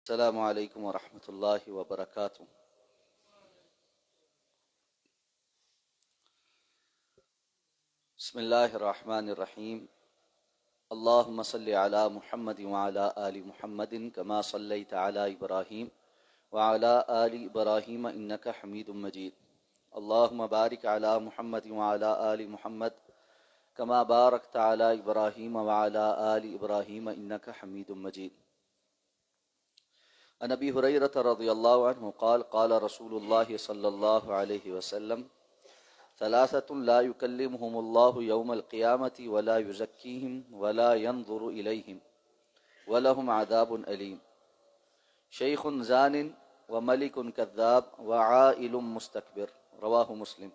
السلام علیکم ورحمۃ اللہ وبرکاتہ۔ بسم اللہ الرحمن الرحیم۔ اللہم صلی علی محمد وعلی آل محمد کما صلیت علی ابراہیم وعلی آل ابراہیم انک حمید مجید۔ اللہم بارک علی محمد وعلی آل محمد کما بارکت علی ابراہیم وعلی آل ابراہیم انک حمید مجید۔ عن ابی ہریرہ رضی اللہ عنہ قال قال رسول اللہ صلی اللہ علیہ وسلم ثلاثة لا يكلمهم الله يوم القيامة ولا يزكيهم ولا ينظر إليهم ولهم عذاب أليم شيخ زان وملك كذاب وعائل مستكبر رواہ مسلم۔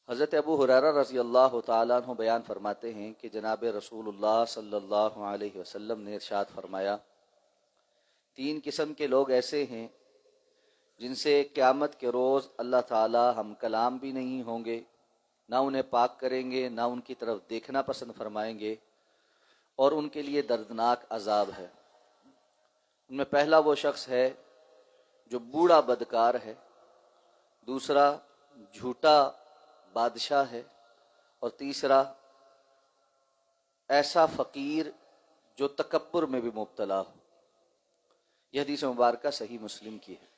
حضرت ابو ہریرہ رضی اللہ تعالیٰ عنہ بیان فرماتے ہیں کہ جناب رسول اللہ صلی اللہ علیہ وسلم نے ارشاد فرمایا، تین قسم کے لوگ ایسے ہیں جن سے قیامت کے روز اللہ تعالی ہم کلام بھی نہیں ہوں گے، نہ انہیں پاک کریں گے، نہ ان کی طرف دیکھنا پسند فرمائیں گے، اور ان کے لیے دردناک عذاب ہے۔ ان میں پہلا وہ شخص ہے جو بوڑھا بدکار ہے، دوسرا جھوٹا بادشاہ ہے، اور تیسرا ایسا فقیر جو تکبر میں بھی مبتلا ہو۔ یہ حدیث مبارکہ صحیح مسلم کی ہے۔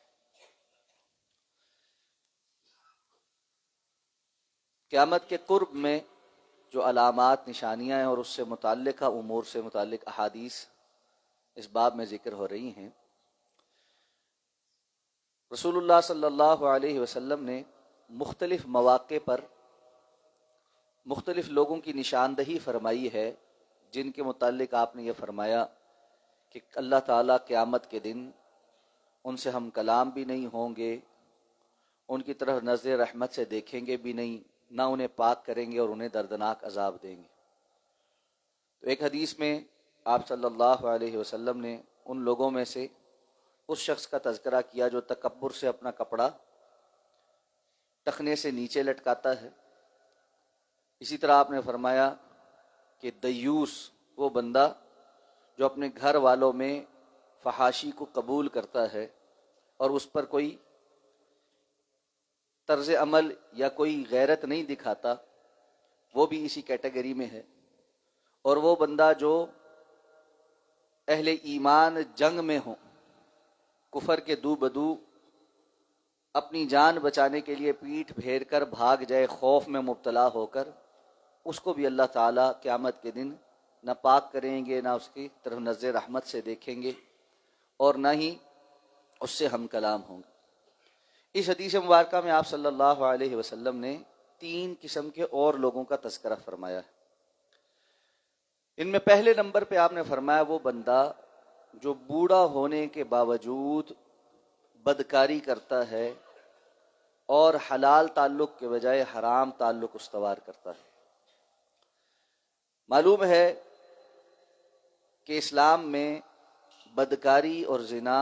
قیامت کے قرب میں جو علامات نشانیاں ہیں اور اس سے متعلقہ امور سے متعلق احادیث اس باب میں ذکر ہو رہی ہیں، رسول اللہ صلی اللہ علیہ وسلم نے مختلف مواقع پر مختلف لوگوں کی نشاندہی فرمائی ہے، جن کے متعلق آپ نے یہ فرمایا کہ اللہ تعالیٰ قیامت کے دن ان سے ہم کلام بھی نہیں ہوں گے، ان کی طرف نظر رحمت سے دیکھیں گے بھی نہیں، نہ انہیں پاک کریں گے اور انہیں دردناک عذاب دیں گے۔ تو ایک حدیث میں آپ صلی اللہ علیہ وسلم نے ان لوگوں میں سے اس شخص کا تذکرہ کیا جو تکبر سے اپنا کپڑا ٹخنے سے نیچے لٹکاتا ہے۔ اسی طرح آپ نے فرمایا کہ دیوس وہ بندہ جو اپنے گھر والوں میں فحاشی کو قبول کرتا ہے اور اس پر کوئی طرز عمل یا کوئی غیرت نہیں دکھاتا، وہ بھی اسی کیٹیگری میں ہے۔ اور وہ بندہ جو اہل ایمان جنگ میں ہوں، کفر کے دو بدو اپنی جان بچانے کے لیے پیٹھ پھیر کر بھاگ جائے، خوف میں مبتلا ہو کر، اس کو بھی اللہ تعالیٰ قیامت کے دن نہ پاک کریں گے، نہ اس کی طرف نظر رحمت سے دیکھیں گے، اور نہ ہی اس سے ہم کلام ہوں گے۔ اس حدیث مبارکہ میں آپ صلی اللہ علیہ وسلم نے تین قسم کے اور لوگوں کا تذکرہ فرمایا ہے۔ ان میں پہلے نمبر پہ آپ نے فرمایا وہ بندہ جو بوڑھا ہونے کے باوجود بدکاری کرتا ہے اور حلال تعلق کے بجائے حرام تعلق استوار کرتا ہے۔ معلوم ہے کہ اسلام میں بدکاری اور زنا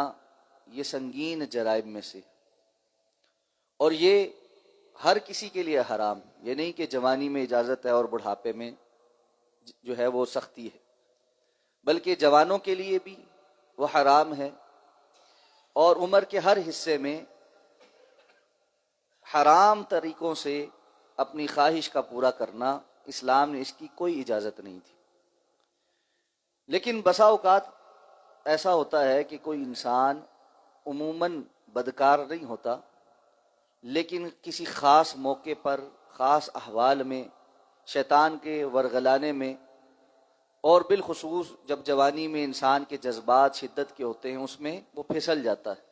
یہ سنگین جرائم میں سے، اور یہ ہر کسی کے لیے حرام، یہ نہیں کہ جوانی میں اجازت ہے اور بڑھاپے میں جو ہے وہ سختی ہے، بلکہ جوانوں کے لیے بھی وہ حرام ہے، اور عمر کے ہر حصے میں حرام طریقوں سے اپنی خواہش کا پورا کرنا اسلام نے اس کی کوئی اجازت نہیں تھی۔ لیکن بسا اوقات ایسا ہوتا ہے کہ کوئی انسان عموماً بدکار نہیں ہوتا، لیکن کسی خاص موقع پر، خاص احوال میں، شیطان کے ورغلانے میں، اور بالخصوص جب جوانی میں انسان کے جذبات شدت کے ہوتے ہیں، اس میں وہ پھسل جاتا ہے۔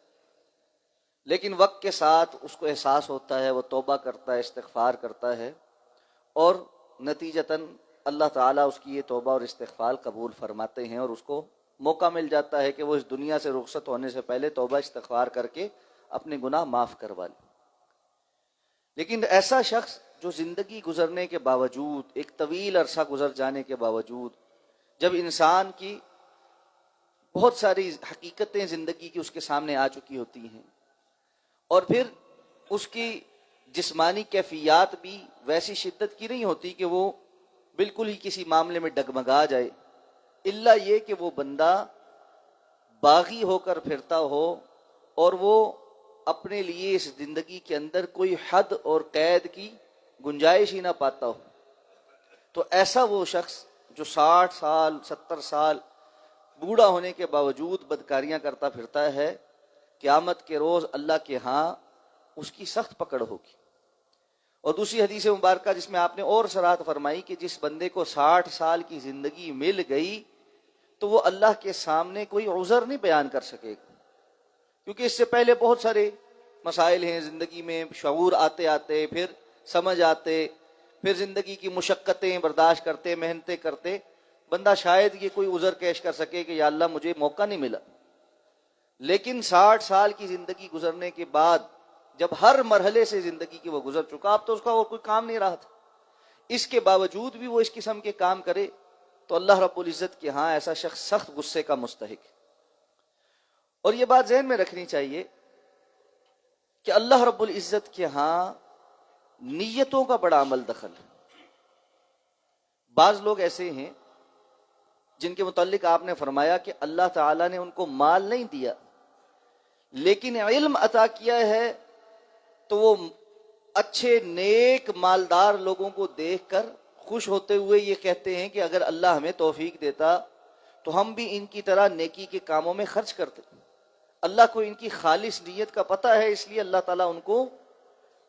لیکن وقت کے ساتھ اس کو احساس ہوتا ہے، وہ توبہ کرتا ہے، استغفار کرتا ہے، اور نتیجتاً اللہ تعالیٰ اس کی یہ توبہ اور استغفار قبول فرماتے ہیں، اور اس کو موقع مل جاتا ہے کہ وہ اس دنیا سے رخصت ہونے سے پہلے توبہ استغفار کر کے اپنے گناہ معاف کروا لے۔ لیکن ایسا شخص جو زندگی گزرنے کے باوجود، ایک طویل عرصہ گزر جانے کے باوجود، جب انسان کی بہت ساری حقیقتیں زندگی کی اس کے سامنے آ چکی ہوتی ہیں، اور پھر اس کی جسمانی کیفیات بھی ویسی شدت کی نہیں ہوتی کہ وہ بالکل ہی کسی معاملے میں ڈگمگا جائے، الا یہ کہ وہ بندہ باغی ہو کر پھرتا ہو اور وہ اپنے لیے اس زندگی کے اندر کوئی حد اور قید کی گنجائش ہی نہ پاتا ہو، تو ایسا وہ شخص جو 60 سال 70 سال بوڑھا ہونے کے باوجود بدکاریاں کرتا پھرتا ہے، قیامت کے روز اللہ کے ہاں اس کی سخت پکڑ ہوگی۔ اور دوسری حدیث مبارکہ جس میں آپ نے اور صراحت فرمائی کہ جس بندے کو 60 سال کی زندگی مل گئی تو وہ اللہ کے سامنے کوئی عذر نہیں بیان کر سکے گا، کیونکہ اس سے پہلے بہت سارے مسائل ہیں زندگی میں، شعور آتے آتے پھر سمجھ آتے، پھر زندگی کی مشقتیں برداشت کرتے محنتیں کرتے بندہ شاید یہ کوئی عذر پیش کر سکے کہ یا اللہ مجھے موقع نہیں ملا۔ لیکن 60 سال کی زندگی گزرنے کے بعد جب ہر مرحلے سے زندگی کی وہ گزر چکا، اب تو اس کا اور کوئی کام نہیں رہا تھا، اس کے باوجود بھی وہ اس قسم کے کام کرے تو اللہ رب العزت کے ہاں ایسا شخص سخت غصے کا مستحق ہے۔ اور یہ بات ذہن میں رکھنی چاہیے کہ اللہ رب العزت کے ہاں نیتوں کا بڑا عمل دخل ہے۔ بعض لوگ ایسے ہیں جن کے متعلق آپ نے فرمایا کہ اللہ تعالیٰ نے ان کو مال نہیں دیا لیکن علم عطا کیا ہے، تو وہ اچھے نیک مالدار لوگوں کو دیکھ کر خوش ہوتے ہوئے یہ کہتے ہیں کہ اگر اللہ ہمیں توفیق دیتا تو ہم بھی ان کی طرح نیکی کے کاموں میں خرچ کرتے۔ اللہ کو ان کی خالص نیت کا پتہ ہے، اس لیے اللہ تعالیٰ ان کو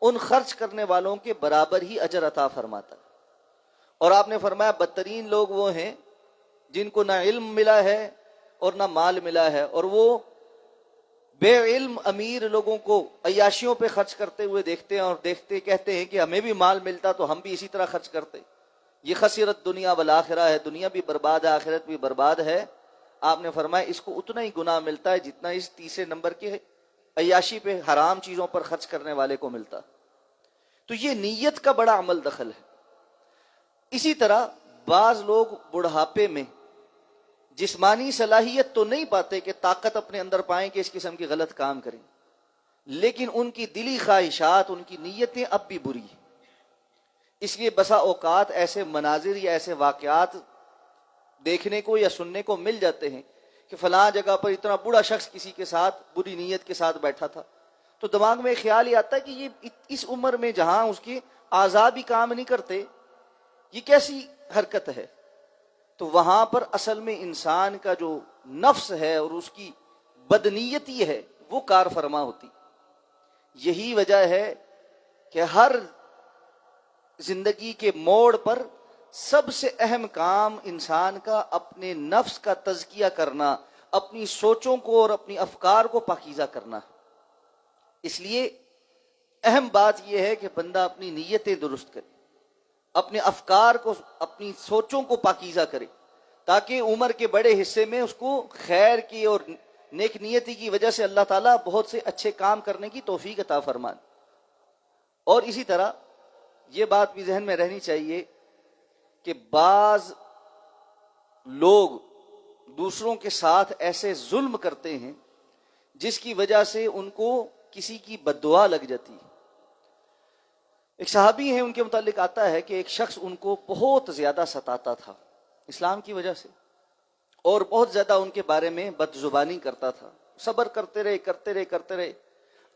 ان خرچ کرنے والوں کے برابر ہی اجر عطا فرماتا ہے۔ اور آپ نے فرمایا بدترین لوگ وہ ہیں جن کو نہ علم ملا ہے اور نہ مال ملا ہے، اور وہ بے علم امیر لوگوں کو عیاشیوں پہ خرچ کرتے ہوئے دیکھتے ہیں اور دیکھتے کہتے ہیں کہ ہمیں بھی مال ملتا تو ہم بھی اسی طرح خرچ کرتے۔ یہ خسرت دنیا والآخرہ ہے، دنیا بھی برباد ہے آخرت بھی برباد ہے۔ آپ نے فرمایا اس کو اتنا ہی گناہ ملتا ہے جتنا اس تیسرے نمبر کے عیاشی پہ حرام چیزوں پر خرچ کرنے والے کو ملتا۔ تو یہ نیت کا بڑا عمل دخل ہے۔ اسی طرح بعض لوگ بڑھاپے میں جسمانی صلاحیت تو نہیں پاتے کہ طاقت اپنے اندر پائیں کہ اس قسم کی غلط کام کریں، لیکن ان کی دلی خواہشات، ان کی نیتیں اب بھی بری ہیں۔ اس لیے بسا اوقات ایسے مناظر یا ایسے واقعات دیکھنے کو یا سننے کو مل جاتے ہیں کہ فلاں جگہ پر اتنا بوڑھا شخص کسی کے ساتھ بری نیت کے ساتھ بیٹھا تھا، تو دماغ میں خیال یہ آتا ہے کہ یہ اس عمر میں جہاں اس کے اعضاء بھی کام نہیں کرتے، یہ کیسی حرکت ہے؟ تو وہاں پر اصل میں انسان کا جو نفس ہے اور اس کی بدنیتی ہے وہ کار فرما ہوتی۔ یہی وجہ ہے کہ ہر زندگی کے موڑ پر سب سے اہم کام انسان کا اپنے نفس کا تزکیہ کرنا، اپنی سوچوں کو اور اپنی افکار کو پاکیزہ کرنا۔ اس لیے اہم بات یہ ہے کہ بندہ اپنی نیتیں درست کرے، اپنے افکار کو، اپنی سوچوں کو پاکیزہ کرے، تاکہ عمر کے بڑے حصے میں اس کو خیر کی اور نیک نیتی کی وجہ سے اللہ تعالیٰ بہت سے اچھے کام کرنے کی توفیق عطا فرمان۔ اور اسی طرح یہ بات بھی ذہن میں رہنی چاہیے کہ بعض لوگ دوسروں کے ساتھ ایسے ظلم کرتے ہیں جس کی وجہ سے ان کو کسی کی بد دعا لگ جاتی ہے۔ ایک صحابی ہیں، ان کے متعلق آتا ہے کہ ایک شخص ان کو بہت زیادہ ستاتا تھا اسلام کی وجہ سے، اور بہت زیادہ ان کے بارے میں بد زبانی کرتا تھا۔ صبر کرتے رہے،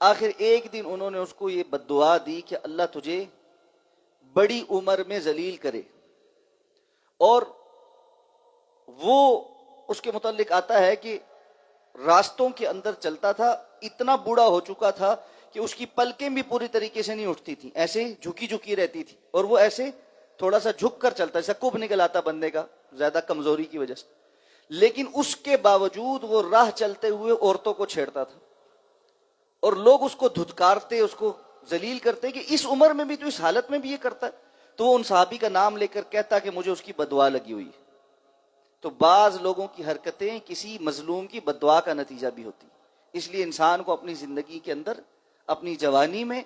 آخر ایک دن انہوں نے اس کو یہ بد دعا دی کہ اللہ تجھے بڑی عمر میں ذلیل کرے۔ اور وہ اس کے متعلق آتا ہے کہ راستوں کے اندر چلتا تھا، اتنا بوڑھا ہو چکا تھا کہ اس کی پلکیں بھی پوری طریقے سے نہیں اٹھتی تھی، ایسے جھکی رہتی تھی، اور وہ ایسے تھوڑا سا جھک کر چلتا، جیسا کب نکل آتا بندے کا زیادہ کمزوری کی وجہ سے۔ لیکن اس کے باوجود وہ راہ چلتے ہوئے عورتوں کو چھیڑتا تھا، اور لوگ اس کو دھتکارتے، اس کو ذلیل کرتے کہ اس عمر میں بھی تو اس حالت میں بھی یہ کرتا ہے۔ تو وہ ان صحابی کا نام لے کر کہتا کہ مجھے اس کی بددعا لگی ہوئی ہے۔ تو بعض لوگوں کی حرکتیں کسی مظلوم کی بددعا کا نتیجہ بھی ہوتی، اس لیے انسان کو اپنی زندگی کے اندر، اپنی جوانی میں،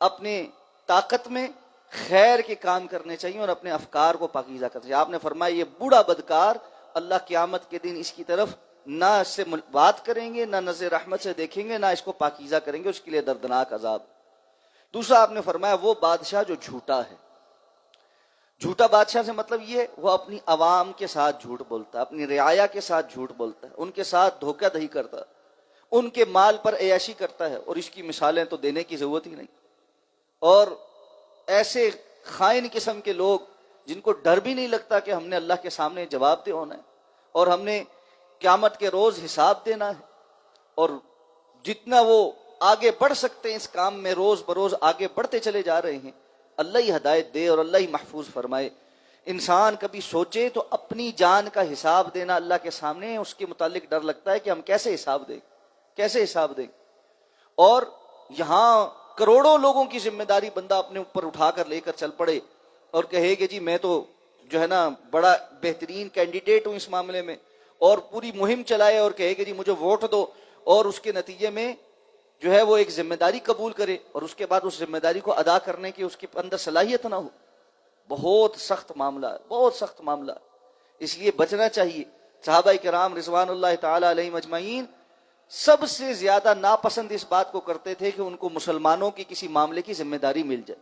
اپنے طاقت میں خیر کے کام کرنے چاہیے اور اپنے افکار کو پاکیزہ کرنا چاہیے۔ آپ نے فرمایا یہ بوڑھا بدکار اللہ قیامت کے دن اس کی طرف نہ اس سے بات کریں گے، نہ نظر رحمت سے دیکھیں گے، نہ اس کو پاکیزہ کریں گے، اس کے لیے دردناک عذاب۔ دوسرا آپ نے فرمایا وہ بادشاہ جو جھوٹا ہے۔ جھوٹا بادشاہ سے مطلب یہ وہ اپنی عوام کے ساتھ جھوٹ بولتا ہے، اپنی رعایا کے ساتھ جھوٹ بولتا ہے، ان کے ساتھ دھوکہ دہی کرتا ہے، ان کے مال پر عیاشی کرتا ہے، اور اس کی مثالیں تو دینے کی ضرورت ہی نہیں۔ اور ایسے خائن قسم کے لوگ جن کو ڈر بھی نہیں لگتا کہ ہم نے اللہ کے سامنے جواب دہ ہونا ہے اور ہم نے قیامت کے روز حساب دینا ہے، اور جتنا وہ آگے بڑھ سکتے ہیں اس کام میں روز بروز آگے بڑھتے چلے جا رہے ہیں۔ اللہ ہی ہدایت دے اور اللہ ہی محفوظ فرمائے۔ انسان کبھی سوچے تو اپنی جان کا حساب دینا اللہ کے سامنے، اس کے متعلق ڈر لگتا ہے کہ ہم کیسے حساب دیں، کیسے حساب دیں۔ اور یہاں کروڑوں لوگوں کی ذمہ داری بندہ اپنے اوپر اٹھا کر لے کر چل پڑے اور کہے کہ جی میں تو جو ہے نا بڑا بہترین کینڈیڈیٹ ہوں اس معاملے میں، اور پوری مہم چلائے اور کہے کہ جی مجھے ووٹ دو، اور اس کے نتیجے میں جو ہے وہ ایک ذمہ داری قبول کرے اور اس کے بعد اس ذمہ داری کو ادا کرنے کی اس کے اندر صلاحیت نہ ہو۔ بہت سخت معاملہ ہے، بہت سخت معاملہ ہے، اس لیے بچنا چاہیے۔ صحابہ کرام رضوان اللہ تعالی علیہم اجمعین سب سے زیادہ ناپسند اس بات کو کرتے تھے کہ ان کو مسلمانوں کی کسی معاملے کی ذمہ داری مل جائے،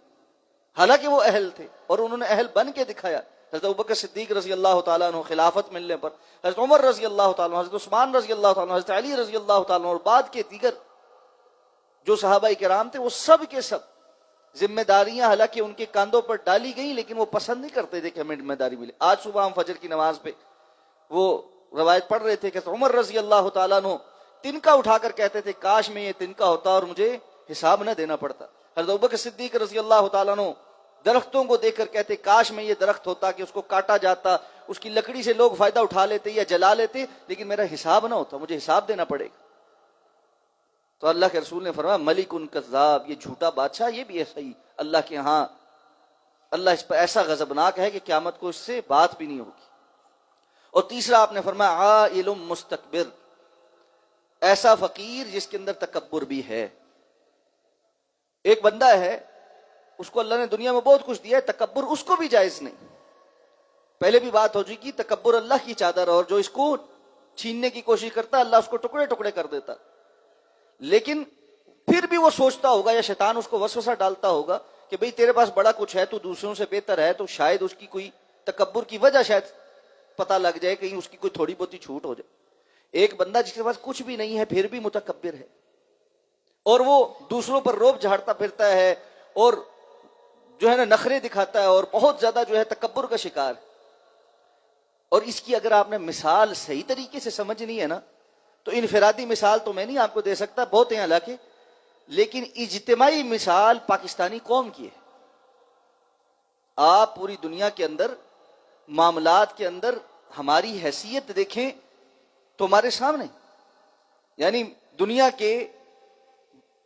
حالانکہ وہ اہل تھے اور انہوں نے اہل بن کے دکھایا۔ حضرت ابوبکر صدیق رضی اللہ تعالیٰ عنہ خلافت ملنے پر، حضرت عمر رضی اللہ تعالیٰ عنہ، حضرت عثمان رضی اللہ تعالیٰ عنہ، حضرت علی رضی اللہ تعالیٰ عنہ اور بعد کے دیگر جو صحابہ کرام تھے، وہ سب کے سب ذمہ داریاں حالانکہ ان کے کاندھوں پر ڈالی گئیں، لیکن وہ پسند نہیں کرتے تھے کہ ہمیں ذمہ داری ملے۔ آج صبح ہم فجر کی نماز پہ وہ روایت پڑھ رہے تھے کہ عمر رضی اللہ تعالیٰ عنہ تنکا اٹھا کر کہتے تھے کاش میں یہ تنکا ہوتا اور مجھے حساب نہ دینا پڑتا۔ حضرت ابوبکر صدیق رضی اللہ تعالیٰ عنہ درختوں کو دیکھ کر کہتے کاش میں یہ درخت ہوتا کہ اس کو کاٹا جاتا، اس کی لکڑی سے لوگ فائدہ اٹھا لیتے یا جلا لیتے، لیکن میرا حساب نہ ہوتا، مجھے حساب دینا پڑے گا۔ تو اللہ کے رسول نے فرمایا ملک ان کذاب، یہ جھوٹا بادشاہ یہ بھی ایسا ہی اللہ کے ہاں، اللہ اس پر ایسا غضبناک ہے کہ قیامت کو اس سے بات بھی نہیں ہوگی۔ اور تیسرا آپ نے فرمایا عائل مستکبر، ایسا فقیر جس کے اندر تکبر بھی ہے۔ ایک بندہ ہے اس کو اللہ نے دنیا میں بہت کچھ دیا ہے، تکبر اس کو بھی جائز نہیں۔ پہلے بھی بات ہو چکی، تکبر اللہ کی چادر، اور جو اس کو چھیننے کی کوشش کرتا ہے اللہ اس کو ٹکڑے ٹکڑے کر دیتا۔ لیکن پھر بھی وہ سوچتا ہوگا یا شیطان اس کو وسوسہ ڈالتا ہوگا کہ بھئی تیرے پاس بڑا کچھ ہے، تو دوسروں سے بہتر ہے، تو شاید اس کی کوئی تکبر کی وجہ شاید پتہ لگ جائے، کہیں اس کی کوئی تھوڑی بہت چھوٹ ہو جائے۔ ایک بندہ جس کے پاس کچھ بھی نہیں ہے پھر بھی متکبر ہے، اور وہ دوسروں پر روب جھاڑتا پھرتا ہے اور جو ہے نا نخرے دکھاتا ہے اور بہت زیادہ جو ہے تکبر کا شکار ہے۔ اور اس کی اگر آپ نے مثال صحیح طریقے سے سمجھنی ہے نا تو انفرادی مثال تو میں نہیں آپ کو دے سکتا، بہت ہیں حالانکہ، لیکن اجتماعی مثال پاکستانی قوم کی ہے۔ آپ پوری دنیا کے اندر معاملات کے اندر ہماری حیثیت دیکھیں تو ہمارے سامنے، یعنی دنیا کے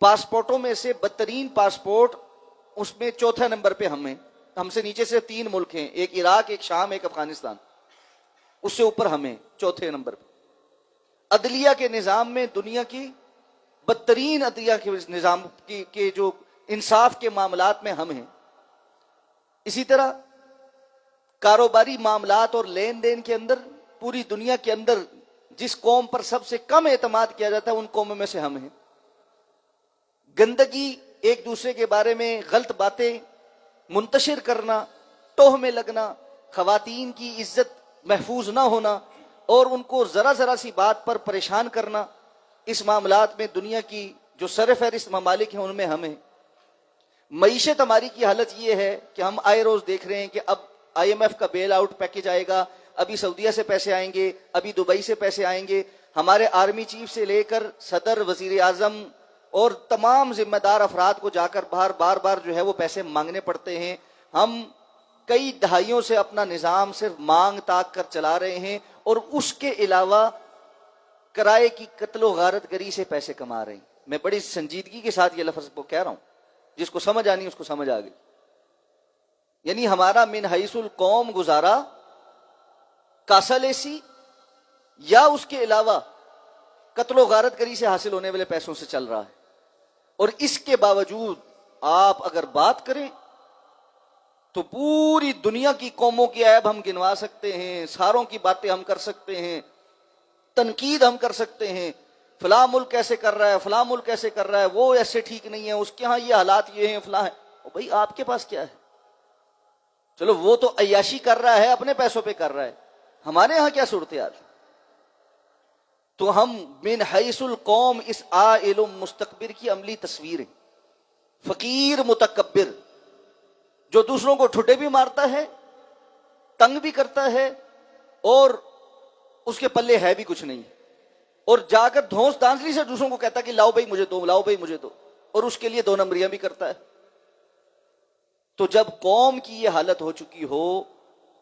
پاسپورٹوں میں سے بدترین پاسپورٹ اس میں چوتھے نمبر پہ ہم سے نیچے سے 3 ملک ہیں، ایک عراق، ایک شام، ایک افغانستان، اس سے اوپر ہمیں چوتھے نمبر پہ۔ عدلیہ کے نظام میں دنیا کی بدترین عدلیہ کے نظام کے جو انصاف کے معاملات میں ہم ہیں۔ اسی طرح کاروباری معاملات اور لین دین کے اندر پوری دنیا کے اندر جس قوم پر سب سے کم اعتماد کیا جاتا ہے ان قوموں میں سے ہم ہیں۔ گندگی، ایک دوسرے کے بارے میں غلط باتیں منتشر کرنا، ٹوہ میں لگنا، خواتین کی عزت محفوظ نہ ہونا اور ان کو ذرا ذرا سی بات پر پریشان کرنا، اس معاملات میں دنیا کی جو سر فہرست ممالک ہیں ان میں ہم ہیں۔ معیشت ہماری کی حالت یہ ہے کہ ہم آئے روز دیکھ رہے ہیں کہ اب IMF کا بیل آؤٹ پیکج آئے گا، ابھی سعودیہ سے پیسے آئیں گے، ابھی دبئی سے پیسے آئیں گے۔ ہمارے آرمی چیف سے لے کر صدر، وزیر اعظم اور تمام ذمہ دار افراد کو جا کر بار بار جو ہے وہ پیسے مانگنے پڑتے ہیں۔ ہم کئی دہائیوں سے اپنا نظام صرف مانگ تاک کر چلا رہے ہیں اور اس کے علاوہ کرائے کی قتل و غارت گری سے پیسے کما رہے ہیں۔ میں بڑی سنجیدگی کے ساتھ یہ لفظ کو کہہ رہا ہوں، جس کو سمجھ آنی اس کو سمجھ آ گئی۔ یعنی ہمارا من حیث القوم گزارا کاسا لیسی یا اس کے علاوہ قتل و غارت گری سے حاصل ہونے والے پیسوں سے چل رہا ہے، اور اس کے باوجود آپ اگر بات کریں تو پوری دنیا کی قوموں کی عیب ہم گنوا سکتے ہیں، ساروں کی باتیں ہم کر سکتے ہیں، تنقید ہم کر سکتے ہیں، فلاں ملک ایسے کر رہا ہے، فلاں ملک ایسے کر رہا ہے، وہ ایسے ٹھیک نہیں ہے، اس کے ہاں یہ حالات یہ ہیں، فلاں ہے۔ بھائی آپ کے پاس کیا ہے؟ چلو وہ تو عیاشی کر رہا ہے، اپنے پیسوں پہ کر رہا ہے، ہمارے ہاں کیا صورتحال؟ تو ہم من حیث القوم اس عائل مستکبر کی عملی تصویر ہیں، فقیر متکبر جو دوسروں کو ٹھڈے بھی مارتا ہے، تنگ بھی کرتا ہے، اور اس کے پلے ہے بھی کچھ نہیں، اور جا کر دھونس دھانسلی سے دوسروں کو کہتا ہے کہ لاؤ بھائی مجھے دو، لاؤ بھائی مجھے دو، اور اس کے لیے دو نمبریاں بھی کرتا ہے۔ تو جب قوم کی یہ حالت ہو چکی ہو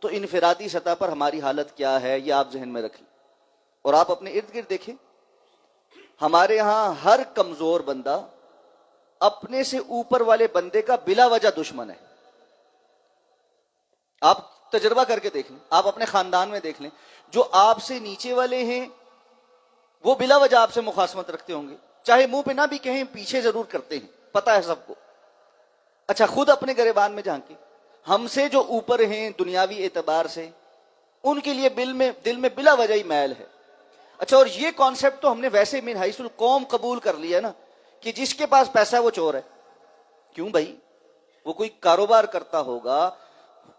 تو انفرادی سطح پر ہماری حالت کیا ہے یہ آپ ذہن میں رکھیں، اور آپ اپنے ارد گرد دیکھیں۔ ہمارے ہاں ہر کمزور بندہ اپنے سے اوپر والے بندے کا بلا وجہ دشمن ہے۔ آپ تجربہ کر کے دیکھ لیں، آپ اپنے خاندان میں دیکھ لیں، جو آپ سے نیچے والے ہیں وہ بلا وجہ آپ سے مخاصمت رکھتے ہوں گے، چاہے منہ پہ نہ بھی کہیں، پیچھے ضرور کرتے ہیں، پتہ ہے سب کو۔ اچھا خود اپنے گریبان میں جھانکیں، ہم سے جو اوپر ہیں دنیاوی اعتبار سے، ان کے لیے دل میں بلا وجہ ہی میل ہے۔ اچھا، اور یہ کانسیپٹ تو ہم نے ویسے من حیث القوم قبول کر لیا نا کہ جس کے پاس پیسہ ہے وہ چور ہے۔ کیوں بھائی؟ وہ کوئی کاروبار کرتا ہوگا،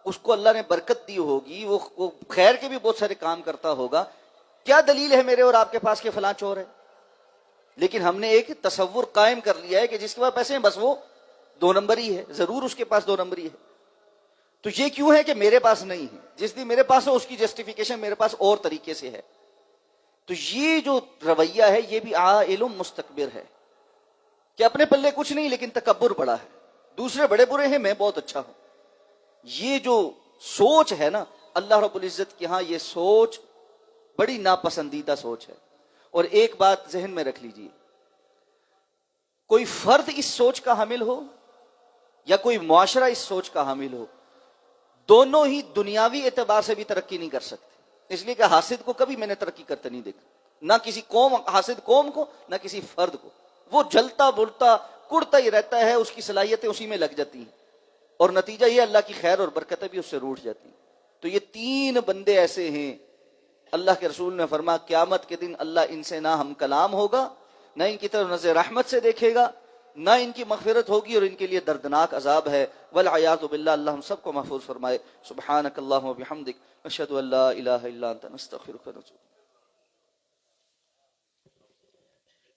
اس کو اللہ نے برکت دی ہوگی، وہ خیر کے بھی بہت سارے کام کرتا ہوگا، کیا دلیل ہے میرے اور آپ کے پاس کہ فلاں چور ہے؟ لیکن ہم نے ایک تصور قائم کر لیا ہے کہ جس کے پاس پیسے ہیں بس وہ دو نمبری ہے، ضرور اس کے پاس دو نمبری ہے۔ تو یہ کیوں ہے کہ میرے پاس نہیں ہے؟ جس دن میرے پاس ہے اس کی جسٹیفیکیشن میرے پاس اور طریقے سے ہے۔ تو یہ جو رویہ ہے یہ بھی عائل مستکبر ہے کہ اپنے پلے کچھ نہیں لیکن تکبر بڑا ہے، دوسرے بڑے برے ہیں میں بہت اچھا ہوں۔ یہ جو سوچ ہے نا اللہ رب العزت کے ہاں، یہ سوچ بڑی ناپسندیدہ سوچ ہے۔ اور ایک بات ذہن میں رکھ لیجئے، کوئی فرد اس سوچ کا حامل ہو یا کوئی معاشرہ اس سوچ کا حامل ہو، دونوں ہی دنیاوی اعتبار سے بھی ترقی نہیں کر سکتے، اس لیے کہ حاسد کو کبھی میں نے ترقی کرتے نہیں دیکھا، نہ کسی قوم، حاسد قوم کو، نہ کسی فرد کو۔ وہ جلتا بلتا کڑتا ہی رہتا ہے، اس کی صلاحیتیں اسی میں لگ جاتی ہیں، اور نتیجہ یہ اللہ کی خیر اور برکتیں بھی اس سے روٹھ جاتی ہیں۔ تو یہ تین بندے ایسے ہیں، اللہ کے رسول نے فرمایا قیامت کے دن اللہ ان سے نہ ہم کلام ہوگا، نہ ان کی طرف نظر رحمت سے دیکھے گا، نہ ان کی مغفرت ہوگی، اور ان کے لیے دردناک عذاب ہے۔ والعیاذ باللہ، اللہ ہم سب کو محفوظ فرمائے۔ سبحانک اللہم و بحمدک، اشہد ان لا الہ الا انت، نستغفرک و نتوب۔